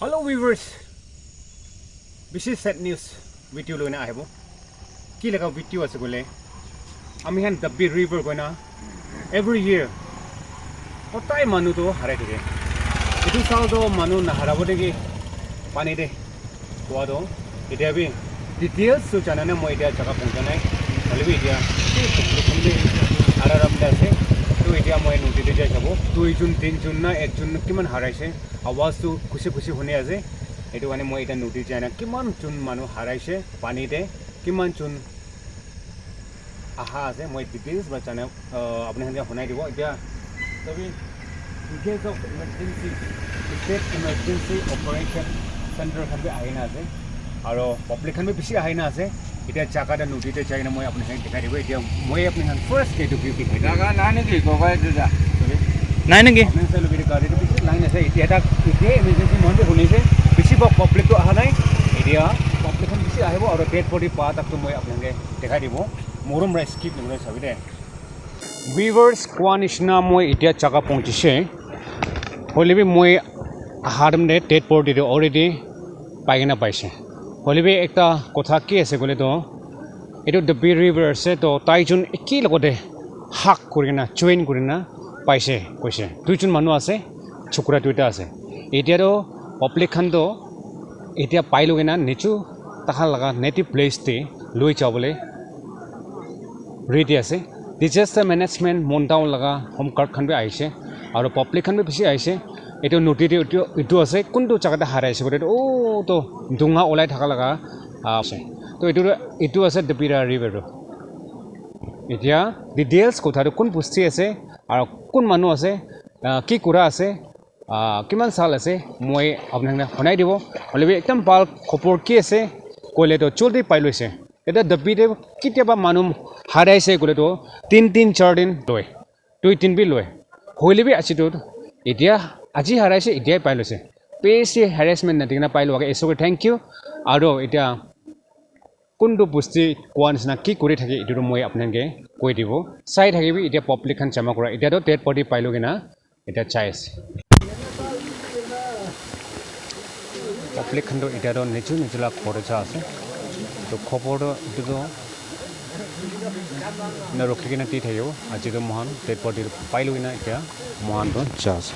Hello viewers. This is sad news video lo na ahibo. Ki laga video ase gole. Ami han Dabbi river gona every year. Otai manu to harai thike. Etu sal do manu na harabo degi pani de. Koa do etia bi details so jana na moi etia jaga pahuncha nai. Hole bi etia khumde araram da ase. To etia moi noti de jai jabo. 2 June 3 June na 1 June kiman haraise. आवाज तो खुशी खुशी होने आजे एटु माने মই এটা notice জানা কিমান চুন মানুহ হারাইছে পানীতে কিমান চুন আহা আছে মই ডিটেইলস বা জানা আপুনি হনে শুনাই দিব এতিয়া তবে in case of emergency state emergency operation center খান আইনা আছে আৰু পাব্লিক খান বেছি আইনা আছে এতিয়া জাগাটা নোটিতে চাইনা মই আপুনি হনে দেখাই দিব এতিয়া মই আপুনি হন ফার্স্ট ডে টু বিউটি জাগা না নেকি গবাই দুটা নাই নেকি আমি চাইলো বিৰি গাড়ীটো বেছি লাইন আছে এতিয়া এমাৰ্জেন্সি মন্দিৰ শুনিছে বেছি পাব্লিকটো অহা নাই এতিয়া পাব্লিকখন বেছি আহিব আৰু ডেড বডি পা তাকটো মই আপোনালোকে দেখাই দিব মোৰম ৰাই স্কিপ নকৰে চাবি দে ভিউৱাৰ্ছ কোৱা নিচিনা মই এতিয়া জাগা পਹੁঁচিছে হলিবি মই আহাৰম দে ডেড বডিটো অলৰেডি পাইগিনা পাইছে হলিবি একটা কথা কি আছে গলে তো এইটো ডব্বি ৰিভাৰ আছে তো তাইজন কি লগতে হাক কৰিনা জয়েন কৰিনা পাইছে কৈছে দুইজন মানুহ আছে চকুৰা দুইটা আছে এতিয়াতো পাব্লিক খানটো এতিয়া পাইলোগে না নিচু তাহা লাগা নেটিভ প্লেস তে লৈ যাবলে ৰেডি আছে ডিজাস্টাৰ মেনেজমেন্ট মনটাও লাগা হোম কাৰ্ড খান বি আইছে আৰু পাব্লিক খান বি বেছি আইছে এটো নোটিতে ইটো আছে কোনটো জায়গাতে হাৰাইছে গতে ও তো দুঙা ওলাই থাকা লাগা আছে তো ইটো আছে ডপিৰা ৰিভাৰ এতিয়া ডিটেইলছ কথাটো কোন পুষ্টি আছে আৰু কোন মানুহ আছে কি কৰা আছে কিমান সাল আছে মই আপোনাক শুনাই দিব হলে একদম ভাল খবৰ কি আছে কইলে তো জলদি পাই লৈছে এটা ডব্বিতে কিতিয়াবা মানুহ হাৰাইছে কইলে তো 3-4 দিন লয় 2-3 বি লয় হইলে বি আছে তো এতিয়া আজি হাৰাইছে এতিয়াই পাই লৈছে বেছি হ্যাৰাসমেন্ট নাদিনা পাই লোৱা এসকে থ্যাংক ইউ আৰু এতিয়া কোনটো পুষ্টি কোৱা নিচিনা কি কৰি থাকে এটো মই আপোনাকে কৈ দিব চাই থাকিবি এতিয়া পাব্লিক খান জমা কৰা এতিয়াতো ডেড বডি পাইলোগে না এটা চাই আছে পাব্লিক খান এতিয়াতো নিজলা খৰচা আছে তো খবৰটো এটো না ৰখি কিনে তি থাকিব আজিতো মহান ডেড বডি পাইলোগে না এতিয়া মহানটো চা আছে